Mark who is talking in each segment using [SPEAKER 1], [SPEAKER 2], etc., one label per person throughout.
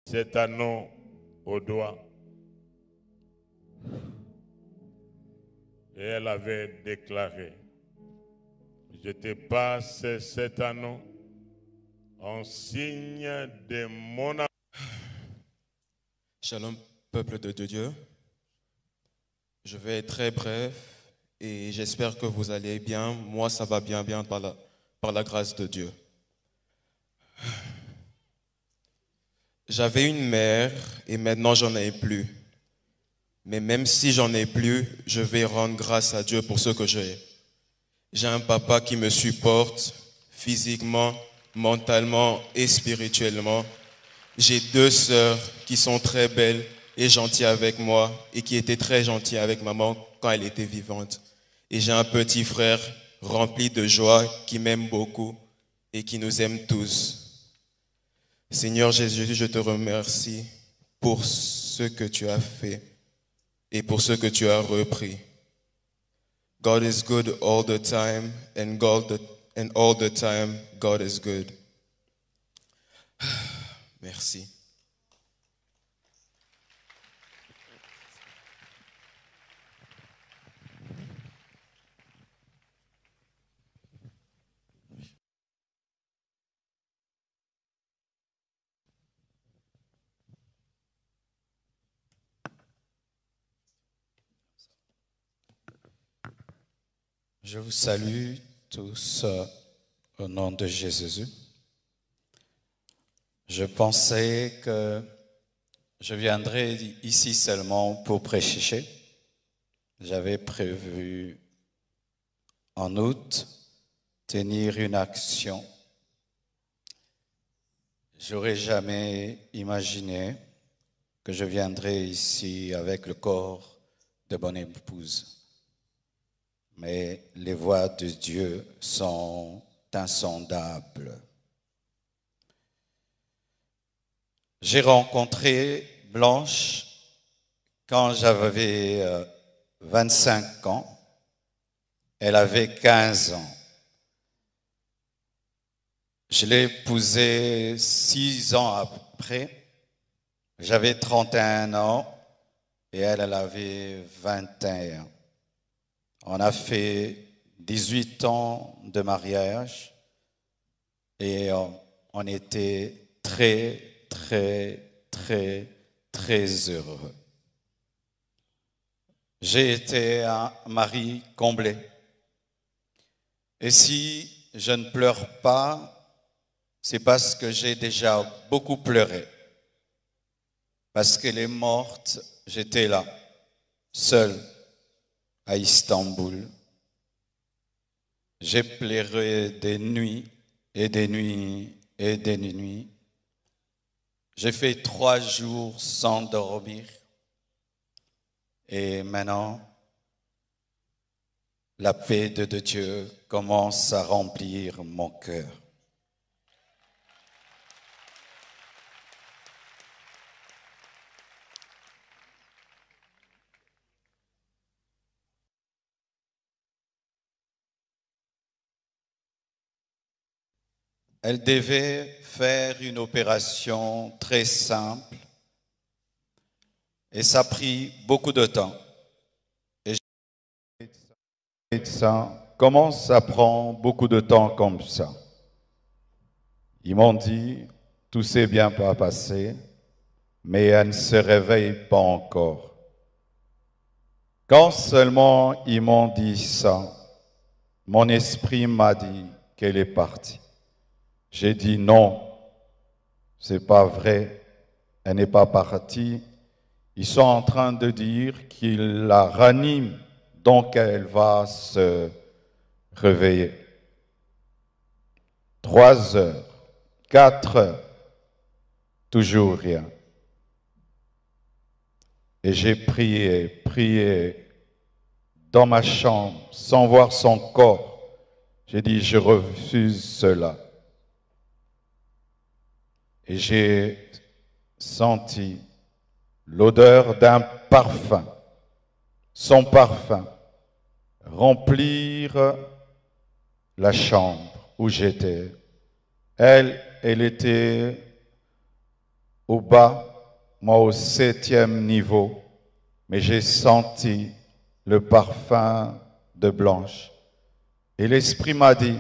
[SPEAKER 1] cet anneau au doigt. Et elle avait déclaré, je te passe cet anneau en signe de mon amour.
[SPEAKER 2] Shalom, peuple de Dieu. Je vais être très bref et j'espère que vous allez bien. Moi, ça va bien par la grâce de Dieu. J'avais une mère et maintenant j'en ai plus. Mais même si j'en ai plus, je vais rendre grâce à Dieu pour ce que j'ai. J'ai un papa qui me supporte physiquement, mentalement et spirituellement. J'ai deux sœurs qui sont très belles et gentilles avec moi et qui étaient très gentilles avec maman quand elle était vivante. Et j'ai un petit frère rempli de joie qui m'aime beaucoup et qui nous aime tous. Seigneur Jésus, je te remercie pour ce que tu as fait et pour ce que tu as repris. God is good all the time, and all the time, God is good. Merci.
[SPEAKER 3] Je vous salue tous au nom de Jésus. Je pensais que je viendrais ici seulement pour prêcher. J'avais prévu en août tenir une action. J'aurais jamais imaginé que je viendrais ici avec le corps de bonne épouse. Mais les voies de Dieu sont insondables. J'ai rencontré Blanche quand j'avais 25 ans. Elle avait 15 ans. Je l'ai épousée 6 ans après. J'avais 31 ans et elle avait 21. On a fait 18 ans de mariage et on était très, très, très, très heureux. J'ai été un mari comblé. Et si je ne pleure pas, c'est parce que j'ai déjà beaucoup pleuré. Parce qu'elle est morte, j'étais là, seul, à Istanbul. J'ai pleuré des nuits et des nuits et des nuits. J'ai fait 3 jours sans dormir. Et maintenant, la paix de Dieu commence à remplir mon cœur. Elle devait faire une opération très simple et ça a pris beaucoup de temps. Et comment ça prend beaucoup de temps comme ça? Ils m'ont dit, tout s'est bien passé, mais elle ne se réveille pas encore. Quand seulement ils m'ont dit ça, mon esprit m'a dit qu'elle est partie. J'ai dit non, c'est pas vrai, elle n'est pas partie. Ils sont en train de dire qu'ils la raniment, donc elle va se réveiller. 3 heures, 4 heures, toujours rien. Et j'ai prié dans ma chambre, sans voir son corps. J'ai dit, je refuse cela. Et j'ai senti l'odeur d'un parfum, son parfum, remplir la chambre où j'étais. Elle était au bas, moi au 7e niveau, mais j'ai senti le parfum de Blanche. Et l'Esprit m'a dit,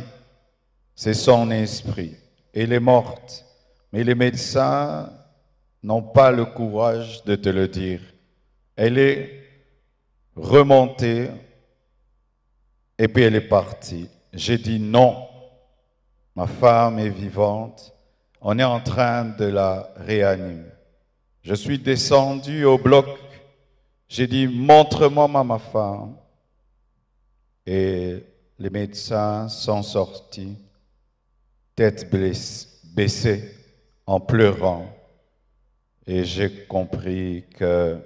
[SPEAKER 3] c'est son esprit. Elle est morte, mais les médecins n'ont pas le courage de te le dire. Elle est remontée et puis elle est partie. J'ai dit non, ma femme est vivante, on est en train de la réanimer. Je suis descendu au bloc, j'ai dit montre-moi ma femme. Et les médecins sont sortis, tête baissée, en pleurant. Et j'ai compris qu'elle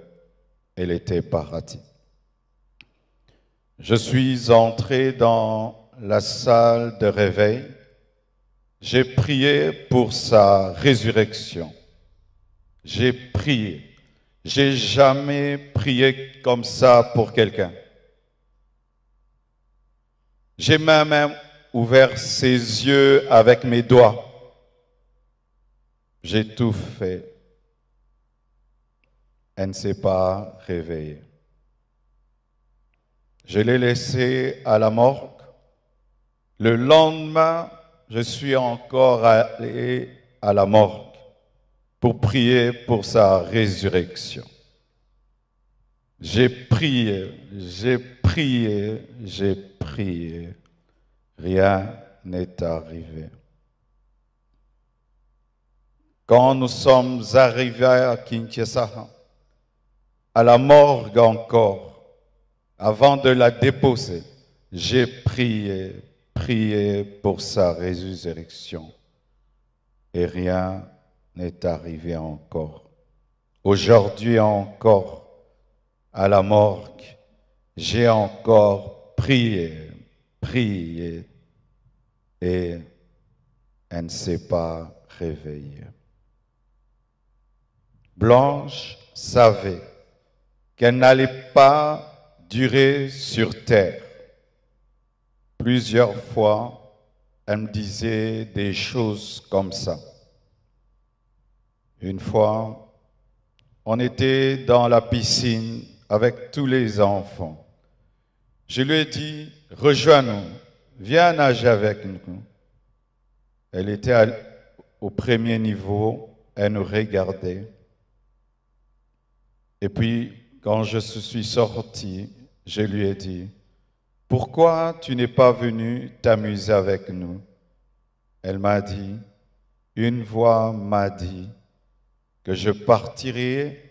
[SPEAKER 3] était paradis. Je suis entré dans la salle de réveil. J'ai prié pour sa résurrection. J'ai prié. J'ai jamais prié comme ça pour quelqu'un. J'ai même ouvert ses yeux avec mes doigts. J'ai tout fait. Elle ne s'est pas réveillée. Je l'ai laissée à la morgue. Le lendemain, je suis encore allé à la morgue pour prier pour sa résurrection. J'ai prié, j'ai prié, j'ai prié. Rien n'est arrivé. Quand nous sommes arrivés à Kinshasa, à la morgue encore, avant de la déposer, j'ai prié pour sa résurrection. Et rien n'est arrivé encore. Aujourd'hui encore, à la morgue, j'ai encore prié, et elle ne s'est pas réveillée. Blanche savait qu'elle n'allait pas durer sur terre. Plusieurs fois, elle me disait des choses comme ça. Une fois, on était dans la piscine avec tous les enfants. Je lui ai dit, rejoins-nous, viens nager avec nous. Elle était au premier niveau, elle nous regardait. Et puis, quand je suis sorti, je lui ai dit, pourquoi tu n'es pas venu t'amuser avec nous? Elle m'a dit, une voix m'a dit que je partirai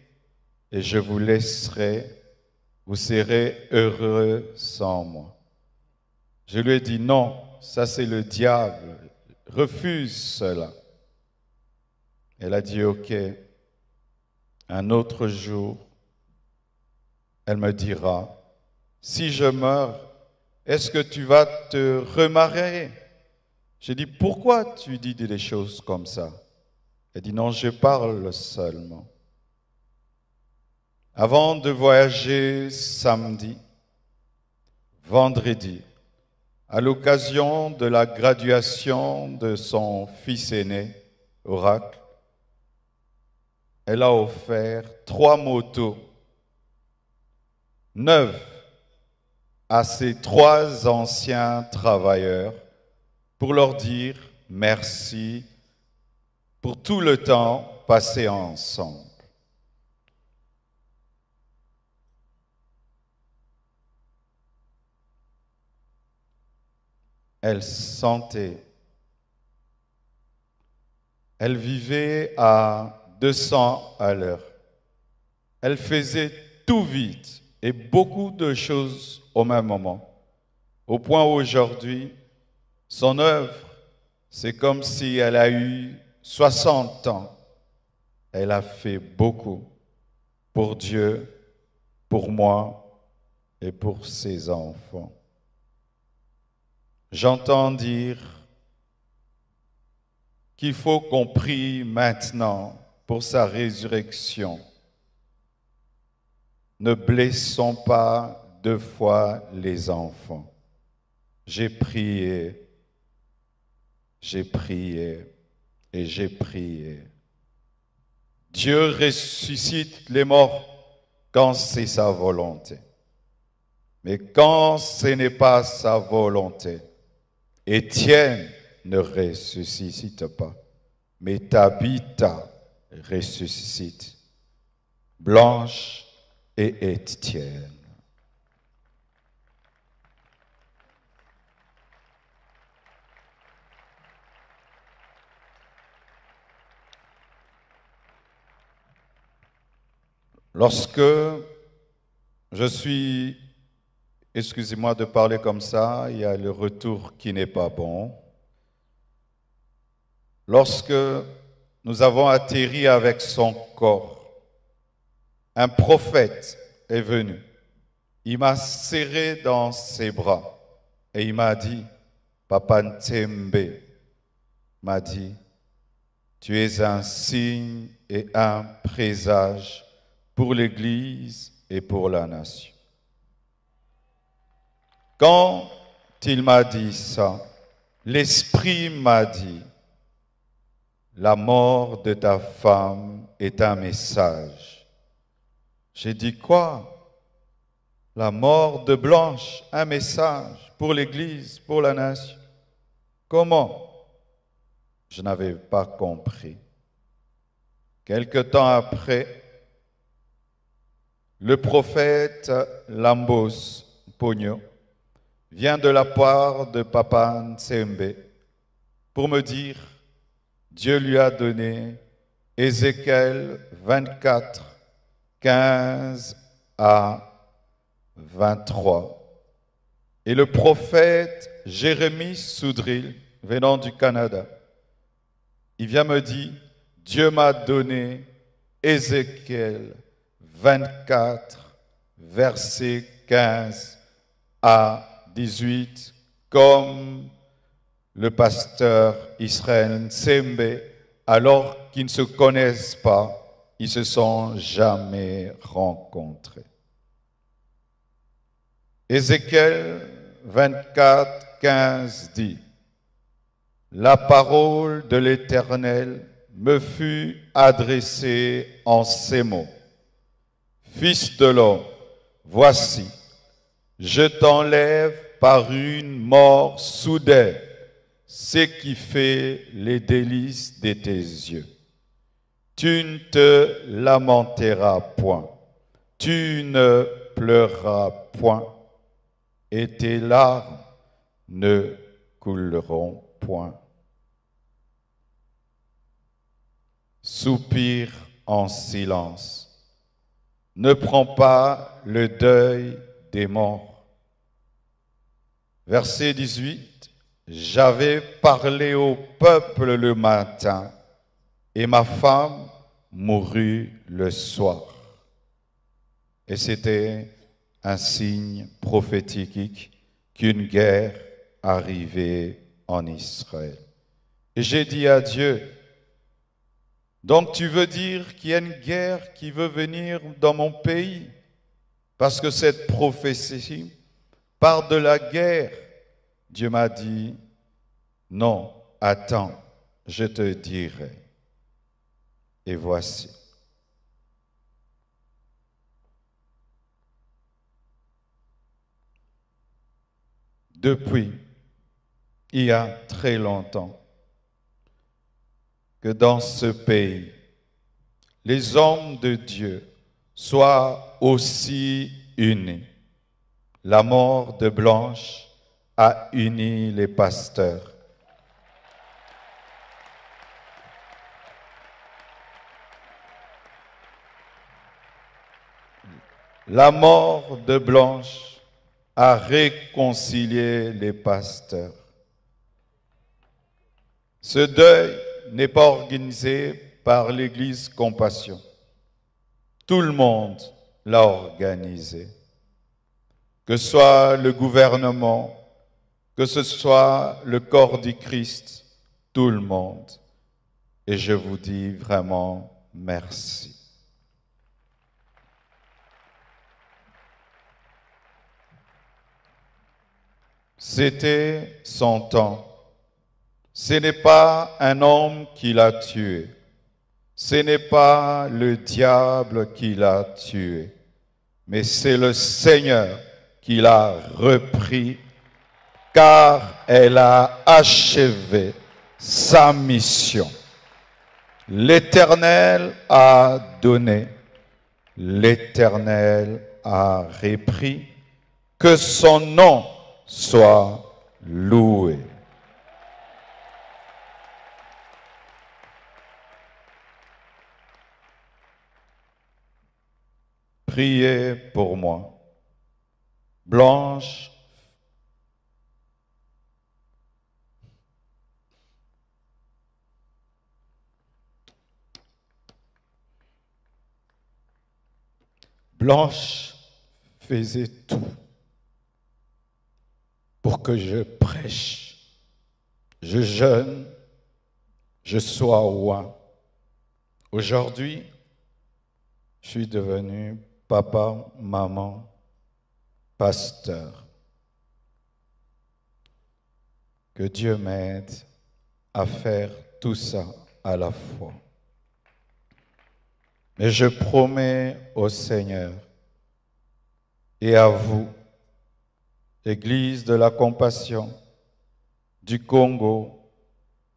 [SPEAKER 3] et je vous laisserai, vous serez heureux sans moi. Je lui ai dit, non, ça c'est le diable, refuse cela. Elle a dit, ok, un autre jour, elle me dira, si je meurs, est-ce que tu vas te remarier? J'ai dit, pourquoi tu dis des choses comme ça? Elle dit, non, je parle seulement. Avant de voyager samedi, vendredi, à l'occasion de la graduation de son fils aîné, Oracle, elle a offert 3 motos neuves à ses 3 anciens travailleurs pour leur dire merci pour tout le temps passé ensemble. Elle sentait, elle vivait à 200 à l'heure. Elle faisait tout vite et beaucoup de choses au même moment. Au point où aujourd'hui, son œuvre, c'est comme si elle a eu 60 ans. Elle a fait beaucoup pour Dieu, pour moi et pour ses enfants. J'entends dire qu'il faut qu'on prie maintenant pour sa résurrection. Ne blessons pas 2 fois les enfants. J'ai prié et j'ai prié. Dieu ressuscite les morts quand c'est sa volonté. Mais quand ce n'est pas sa volonté, Étienne ne ressuscite pas, mais Tabitha ressuscite. Blanche et Étienne. Lorsque je suis, excusez-moi de parler comme ça, il y a le retour qui n'est pas bon. Lorsque nous avons atterri avec son corps, un prophète est venu. Il m'a serré dans ses bras et il m'a dit, Papa Ntembe m'a dit, tu es un signe et un présage pour l'Église et pour la nation. Quand il m'a dit ça, l'Esprit m'a dit, la mort de ta femme est un message. J'ai dit quoi? La mort de Blanche, un message pour l'Église, pour la nation. Comment? Je n'avais pas compris. Quelque temps après, le prophète Lambos Pogno vient de la part de Papa Ntembe pour me dire, Dieu lui a donné Ézéchiel 24, 15 à 23. Et le prophète Jérémie Soudril, venant du Canada, il vient me dire, Dieu m'a donné Ézéchiel 24, versets 15 à 18, comme le pasteur Israël Ntembe, alors qu'ils ne se connaissent pas, ils ne se sont jamais rencontrés. Ézéchiel 24, 15 dit, « La parole de l'Éternel me fut adressée en ces mots. Fils de l'homme, voici, je t'enlève par une mort soudaine ce qui fait les délices de tes yeux. Tu ne te lamenteras point, tu ne pleureras point, et tes larmes ne couleront point. Soupire en silence. Ne prends pas le deuil des morts. Verset 18. J'avais parlé au peuple le matin et ma femme mourut le soir. Et c'était un signe prophétique qu'une guerre arrivait en Israël. Et j'ai dit à Dieu, donc tu veux dire qu'il y a une guerre qui veut venir dans mon pays? Parce que cette prophétie parle de la guerre. Dieu m'a dit, non, attends, je te dirai. Et voici. Depuis, il y a très longtemps, que dans ce pays, les hommes de Dieu soient aussi unis. La mort de Blanche a uni les pasteurs. La mort de Blanche a réconcilié les pasteurs. Ce deuil n'est pas organisé par l'Église Compassion. Tout le monde l'a organisé. Que ce soit le gouvernement, que ce soit le corps du Christ, tout le monde. Et je vous dis vraiment merci. C'était son temps. Ce n'est pas un homme qui l'a tué. Ce n'est pas le diable qui l'a tué, mais c'est le Seigneur qui l'a repris, car elle a achevé sa mission. L'Éternel a donné, l'Éternel a repris, que son nom soit loué. Priez pour moi. Blanche faisait tout pour que je prêche, je jeûne, je sois roi. Aujourd'hui, je suis devenu papa, maman, pasteur. Que Dieu m'aide à faire tout ça à la fois. Mais je promets au Seigneur et à vous, Église de la Compassion du Congo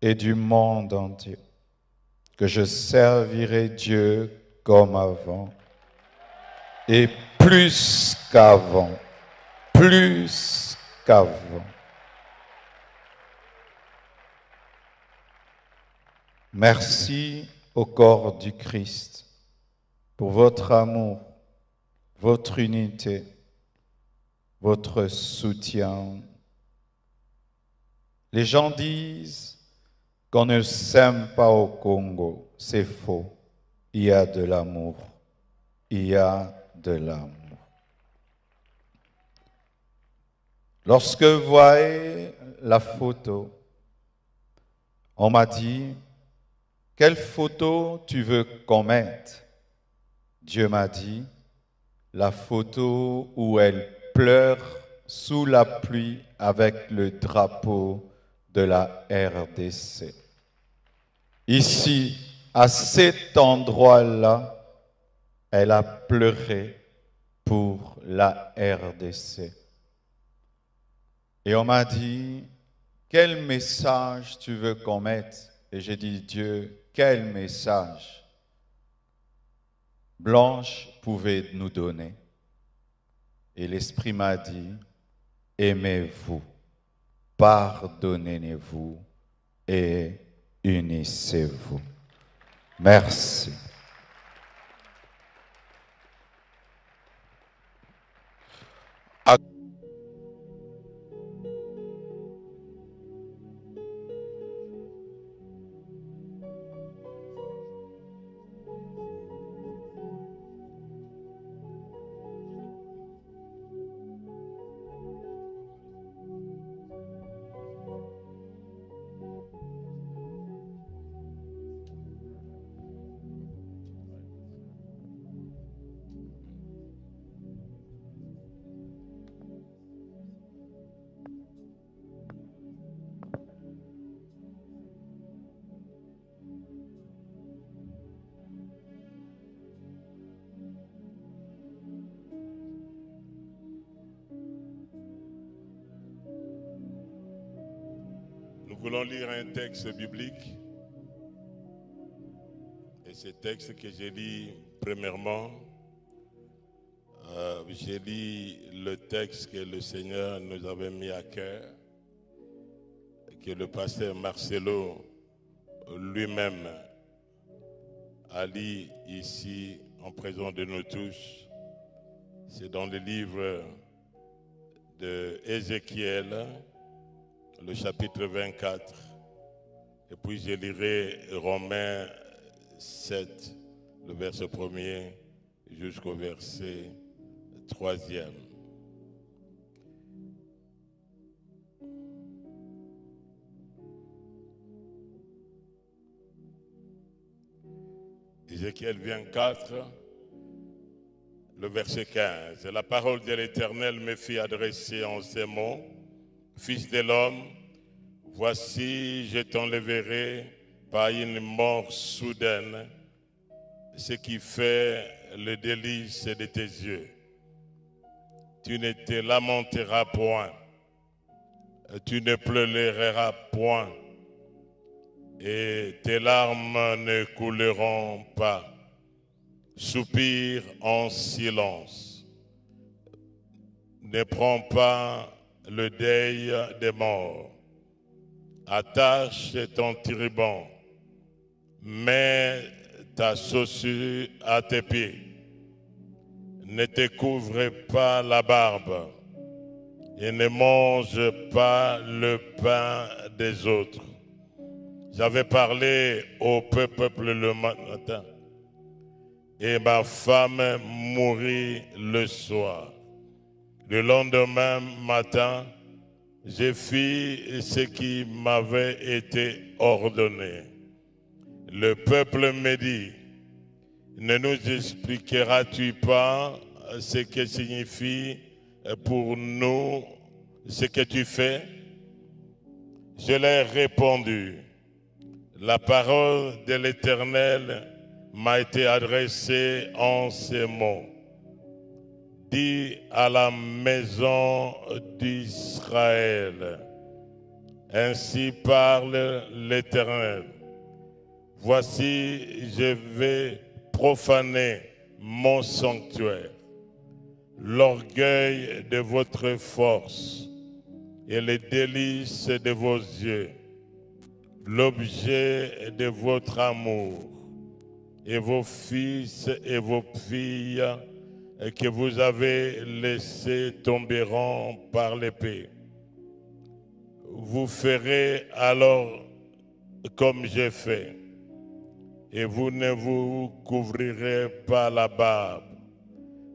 [SPEAKER 3] et du monde entier, que je servirai Dieu comme avant et plus qu'avant, plus qu'avant. Merci au corps du Christ pour votre amour, votre unité, votre soutien. Les gens disent qu'on ne s'aime pas au Congo. C'est faux. Il y a de l'amour. Il y a de l'amour. Lorsque vous voyez la photo, on m'a dit, quelle photo tu veux qu'on mette? Dieu m'a dit, la photo où elle pleure sous la pluie avec le drapeau de la RDC. Ici, à cet endroit-là, elle a pleuré pour la RDC. Et on m'a dit, quel message tu veux qu'on mette? Et j'ai dit, Dieu, quel message Blanche pouvait nous donner? Et l'Esprit m'a dit, aimez-vous, pardonnez-vous et unissez-vous. Merci.
[SPEAKER 1] Nous voulons lire un texte biblique. Et ce texte que j'ai lu premièrement, j'ai lu le texte que le Seigneur nous avait mis à cœur, que le pasteur Marcelo lui-même a lu ici en présence de nous tous. C'est dans le livre de Ézéchiel, le chapitre 24. Et puis je lirai Romains 7, le verset 1er jusqu'au verset 3e. Ézéchiel 24, le verset 15. La parole de l'Éternel me fit adresser en ces mots: Fils de l'homme, voici, je t'enlèverai par une mort soudaine ce qui fait le délice de tes yeux. Tu ne te lamenteras point, tu ne pleureras point, et tes larmes ne couleront pas. Soupire en silence. Ne prends pas le deuil des morts. Attache ton turban, mets ta chaussure à tes pieds. Ne te couvre pas la barbe et ne mange pas le pain des autres. J'avais parlé au peuple le matin et ma femme mourut le soir. Le lendemain matin, j'ai fait ce qui m'avait été ordonné. Le peuple me dit, ne nous expliqueras-tu pas ce que signifie pour nous ce que tu fais? Je leur ai répondu, la parole de l'Éternel m'a été adressée en ces mots. Dis à la maison d'Israël, ainsi parle l'Éternel. Voici, je vais profaner mon sanctuaire, l'orgueil de votre force et les délices de vos yeux, l'objet de votre amour, et vos fils et vos filles que vous avez laissés tomberont par l'épée. Vous ferez alors comme j'ai fait, et vous ne vous couvrirez pas la barbe.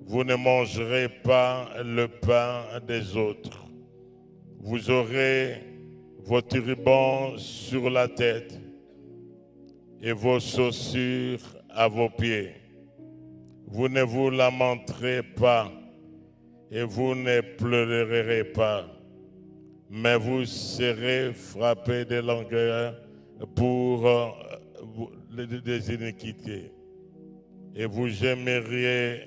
[SPEAKER 1] Vous ne mangerez pas le pain des autres. Vous aurez vos turbans sur la tête et vos chaussures à vos pieds. Vous ne vous lamenterez pas et vous ne pleurerez pas, mais vous serez frappés de langueur pour des iniquités, et vous gemeriez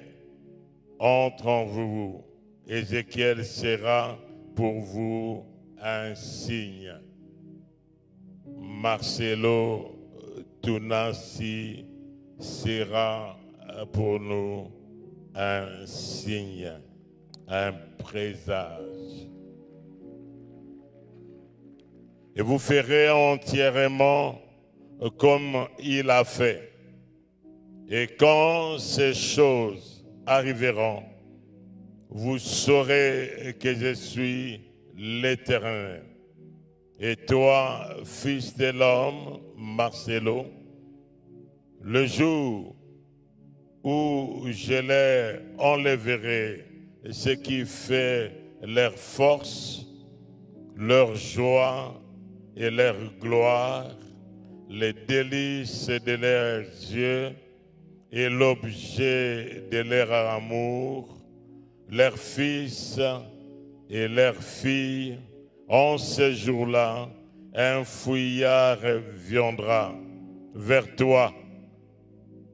[SPEAKER 1] entre vous. Ézéchiel sera pour vous un signe. Marcelo Tunasi sera pour nous un signe, un présage. Et vous ferez entièrement comme il a fait. Et quand ces choses arriveront, vous saurez que je suis l'Éternel. Et toi, fils de l'homme, Marcelo, le jour où je les enlèverai, ce qui fait leur force, leur joie et leur gloire, les délices de leurs yeux et l'objet de leur amour, leurs fils et leurs filles, en ce jour-là, un fouillard viendra vers toi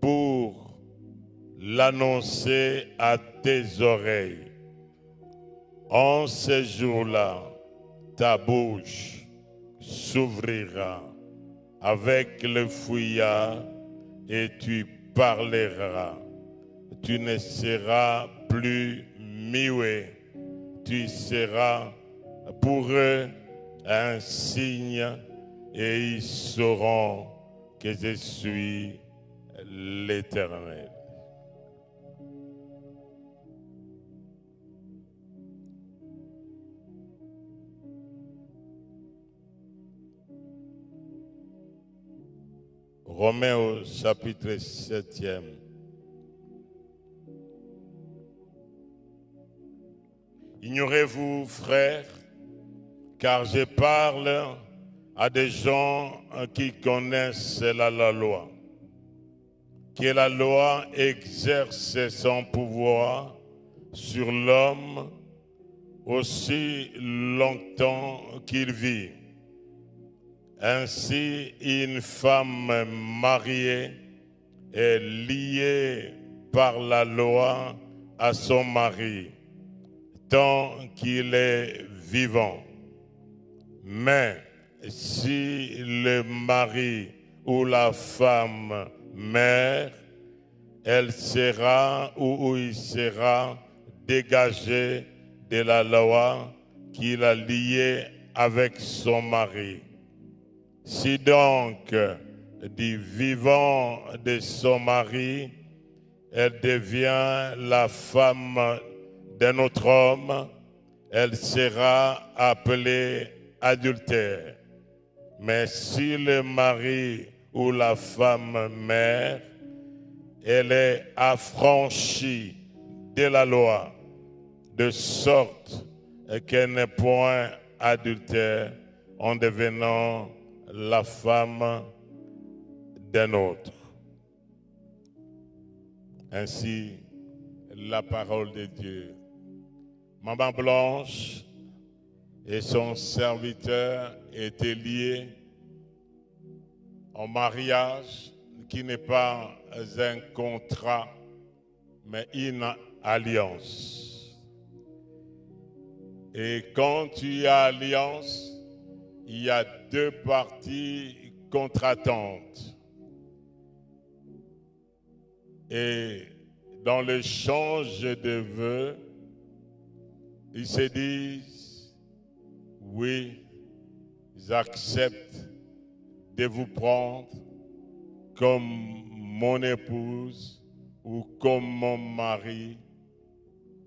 [SPEAKER 1] pour l'annoncer à tes oreilles. En ce jour-là, ta bouche s'ouvrira avec le fouillard et tu parleras. Tu ne seras plus muet, tu seras pour eux un signe et ils sauront que je suis l'Éternel. Romains au chapitre 7e. Ignorez-vous, frères, car je parle à des gens qui connaissent la loi, que la loi exerce son pouvoir sur l'homme aussi longtemps qu'il vit. Ainsi, une femme mariée est liée par la loi à son mari tant qu'il est vivant. Mais si le mari ou la femme meurt, elle sera ou il sera dégagé de la loi qui l'a lié avec son mari. Si donc du vivant de son mari, elle devient la femme d'un autre homme, elle sera appelée adultère. Mais si le mari ou la femme meurt, elle est affranchie de la loi, de sorte qu'elle n'est point adultère en devenant la femme d'un autre. Ainsi, la parole de Dieu. Maman Blanche et son serviteur étaient liés en mariage qui n'est pas un contrat, mais une alliance. Et quand tu as alliance, il y a deux parties contractantes. Et dans l'échange de vœux, ils se disent, oui, j'accepte de vous prendre comme mon épouse ou comme mon mari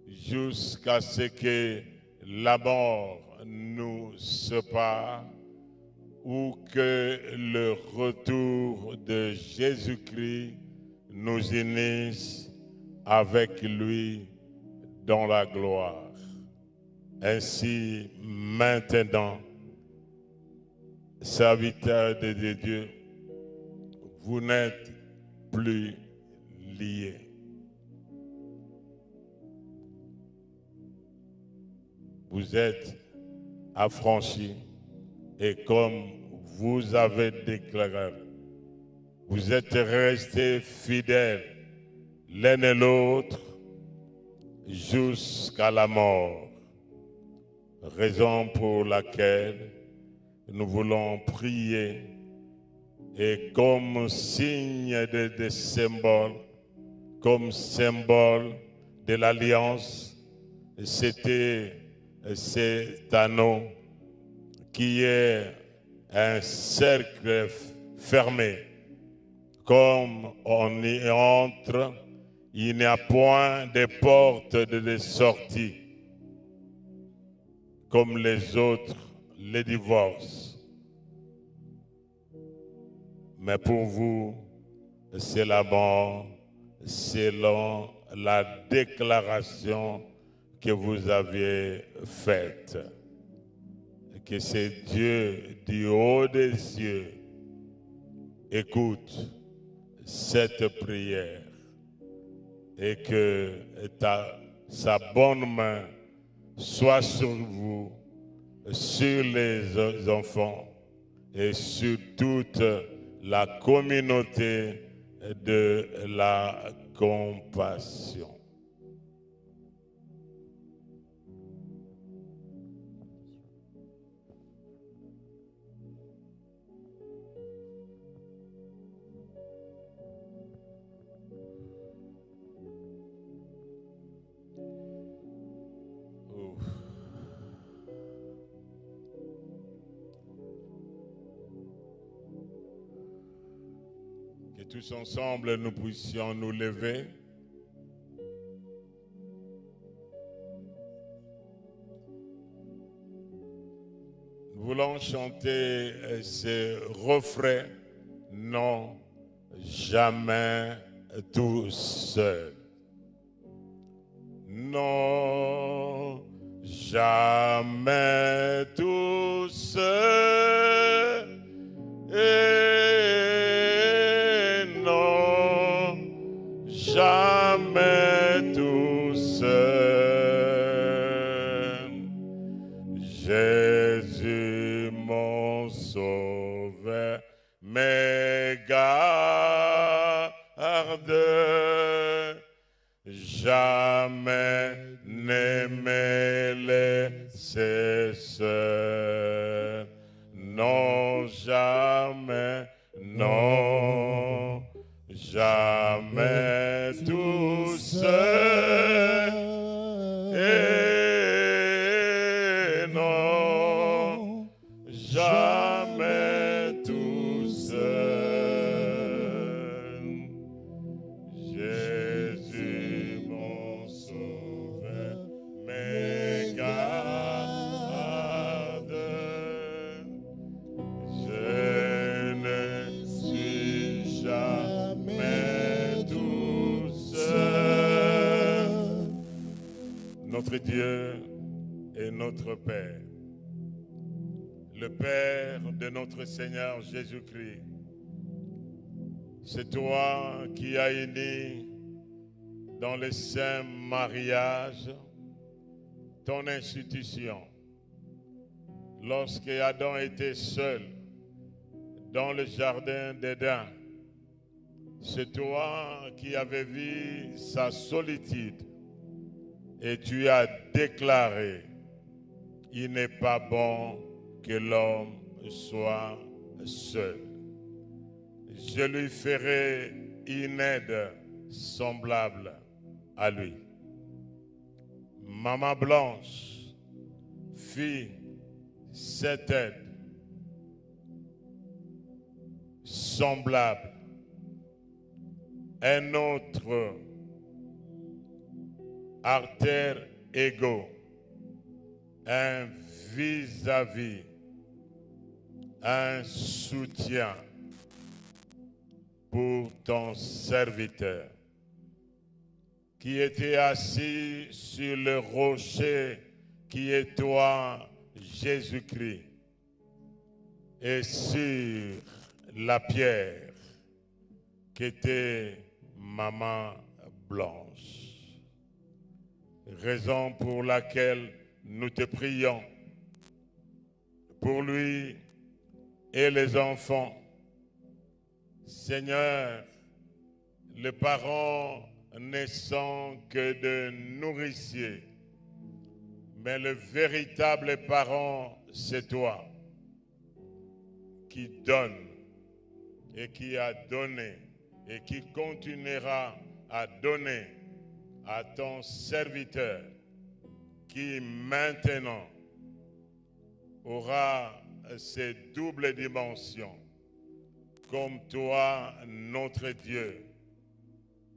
[SPEAKER 1] jusqu'à ce que la mort nous sépare ou que le retour de Jésus-Christ nous unisse avec lui dans la gloire. Ainsi, maintenant, serviteurs de Dieu, vous n'êtes plus liés. Vous êtes affranchis et comme vous avez déclaré, vous êtes restés fidèles l'un et l'autre jusqu'à la mort. Raison pour laquelle nous voulons prier et comme signe de symbole, comme symbole de l'alliance, c'était cet anneau qui est un cercle fermé. Comme on y entre, il n'y a point de porte de sortie, comme les autres, les divorces. Mais pour vous, c'est la mort selon la déclaration que vous aviez faite. Que c'est Dieu du haut des cieux écoute cette prière et que sa bonne main soit sur vous, sur les enfants et sur toute la communauté de la compassion. Tous ensemble, nous puissions nous lever. Nous voulons chanter ce refrain, non, jamais tout seul. Non, jamais tout seul. Jamais tout seul. Jésus mon sauveur me garde. jamais ne me laisser seul. Non, jamais, non, jamais tout seul. Et non, jamais tout seul. Jésus, mon sauveur, me garde. Je ne suis jamais tout seul. Notre Dieu est notre Père, le Père de notre Seigneur Jésus-Christ. C'est toi qui as uni dans le saint mariage ton institution. Lorsque Adam était seul dans le jardin d'Éden, c'est toi qui avais vu sa solitude et tu as déclaré: il n'est pas bon que l'homme soit seul. Je lui ferai une aide semblable à lui. Maman Blanche fit cette aide semblable. Un autre artère égaux, un vis-à-vis, un soutien pour ton serviteur qui était assis sur le rocher qui est toi, Jésus-Christ, et sur la pierre qui était Maman Blanche. Raison pour laquelle nous te prions pour lui et les enfants. Seigneur, les parents ne sont que de nourriciers, mais le véritable parent, c'est toi qui donne et qui a donné et qui continuera à donner à ton serviteur qui maintenant aura ces doubles dimensions. Comme toi, notre Dieu,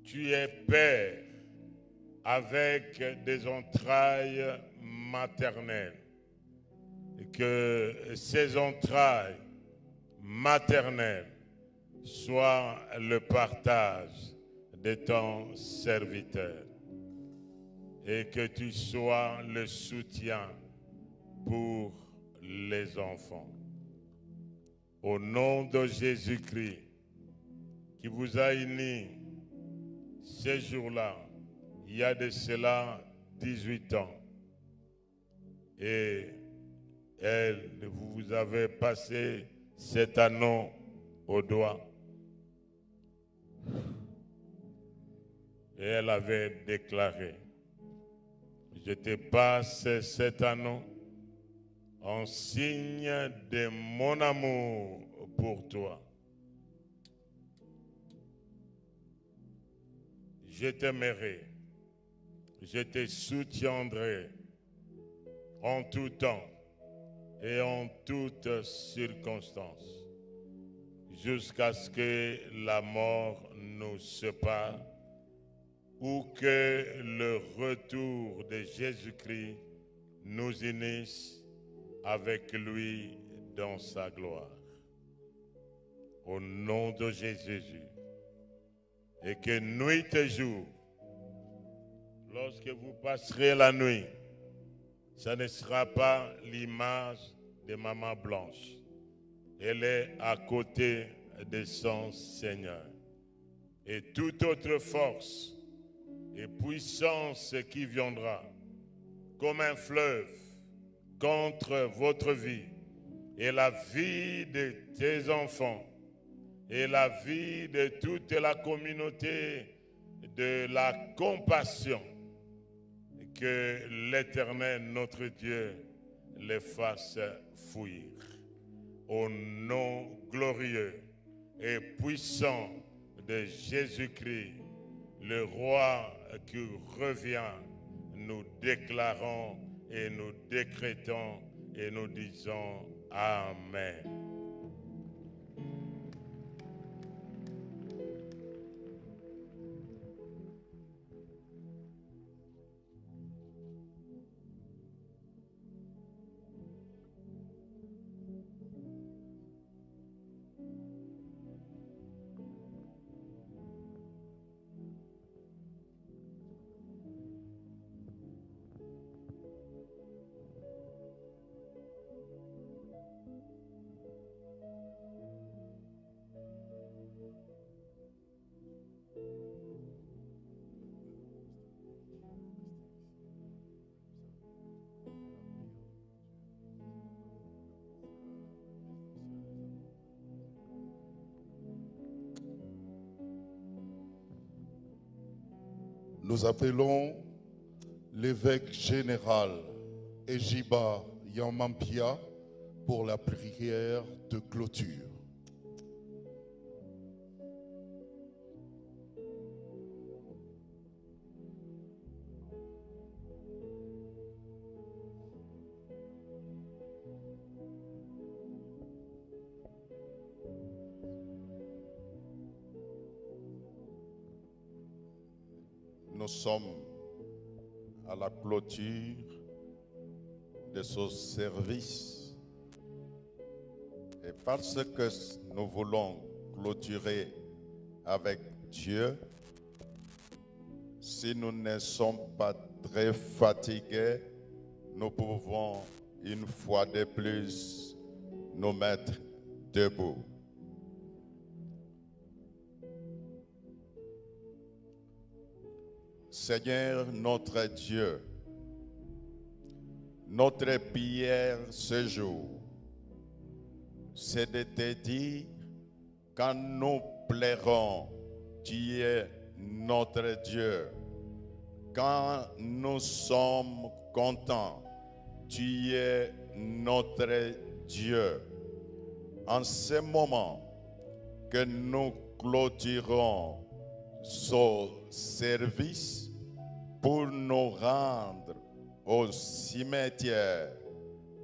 [SPEAKER 1] tu es Père avec des entrailles maternelles. Et que ces entrailles maternelles soient le partage de ton serviteur. Et que tu sois le soutien pour les enfants. Au nom de Jésus-Christ, qui vous a unis ces jours-là, il y a de cela 18 ans. Et vous avez passé cet anneau au doigt. Et elle avait déclaré: je te passe cet anneau en signe de mon amour pour toi. Je t'aimerai, je te soutiendrai en tout temps et en toutes circonstances, jusqu'à ce que la mort nous sépare ou que le retour de Jésus-Christ nous unisse avec lui dans sa gloire. Au nom de Jésus. Et que nuit et jour, lorsque vous passerez la nuit, ça ne sera pas l'image de Maman Blanche. Elle est à côté de son Seigneur. Et toute autre force et puissance qui viendra comme un fleuve contre votre vie et la vie de tes enfants et la vie de toute la communauté de la compassion, que l'Éternel, notre Dieu, les fasse fuir. Au nom glorieux et puissant de Jésus-Christ, le roi qui revient, nous déclarons et nous décrétons et nous disons Amen.
[SPEAKER 4] Nous appelons l'évêque général Ejiba Yamampia pour la prière de clôture.
[SPEAKER 3] Nous sommes à la clôture de ce service. Et parce que nous voulons clôturer avec Dieu, si nous ne sommes pas très fatigués, nous pouvons une fois de plus nous mettre debout. Seigneur notre Dieu, notre prière ce jour, c'est de te dire, quand nous plairons, tu es notre Dieu. Quand nous sommes contents, tu es notre Dieu. En ce moment que nous clôturons ce service, pour nous rendre au cimetière,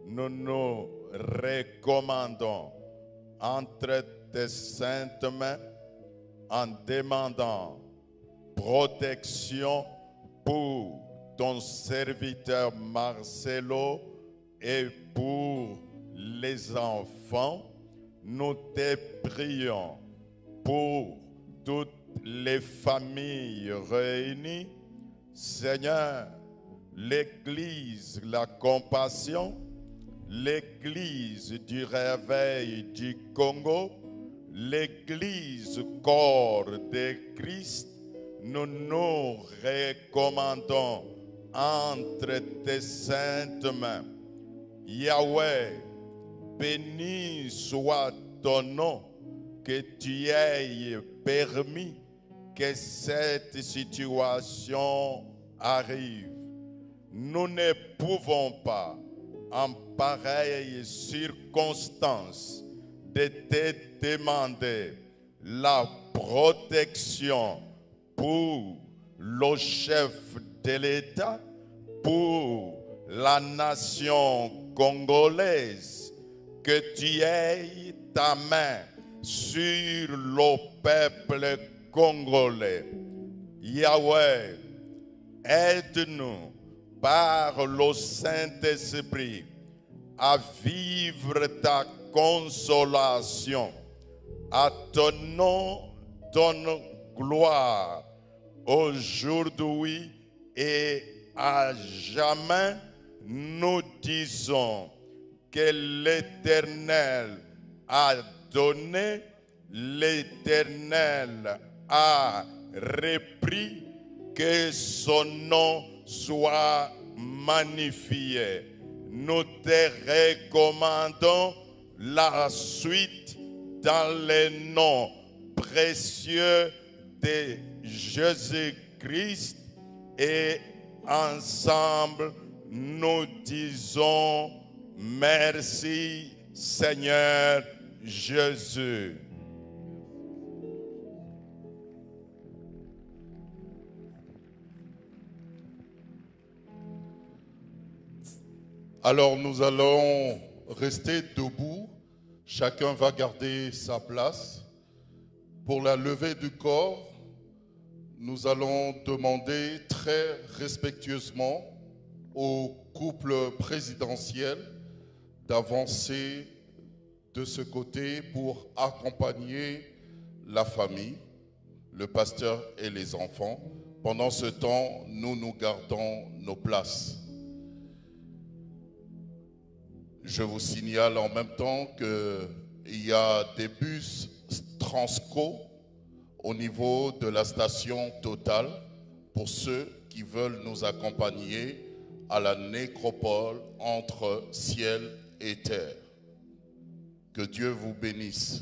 [SPEAKER 3] nous nous recommandons entre tes saintes mains en demandant protection pour ton serviteur Marcelo et pour les enfants. Nous te prions pour toutes les familles réunies. Seigneur, l'Église, la compassion, l'Église du réveil du Congo, l'Église corps de Christ, nous nous recommandons entre tes saintes mains. Yahweh, béni soit ton nom, que tu aies permis que cette situation arrive. Nous ne pouvons pas, en pareille circonstance, de te demander la protection pour le chef de l'État, pour la nation congolaise, que tu aies ta main sur le peuple congolais. Yahweh, aide-nous par le Saint-Esprit à vivre ta consolation. À ton nom, ton gloire, aujourd'hui et à jamais, nous disons que l'Éternel a donné, l'Éternel a repris, que son nom soit magnifié. Nous te recommandons la suite dans le nom précieux de
[SPEAKER 1] Jésus-Christ et ensemble nous disons merci Seigneur Jésus.
[SPEAKER 4] Alors nous allons rester debout. Chacun va garder sa place. Pour la levée du corps, nous allons demander très respectueusement au couple présidentiel d'avancer de ce côté pour accompagner la famille, le pasteur et les enfants. Pendant ce temps, nous gardons nos places. Je vous signale en même temps qu'il y a des bus Transco au niveau de la station Total pour ceux qui veulent nous accompagner à la nécropole entre ciel et terre. Que Dieu vous bénisse.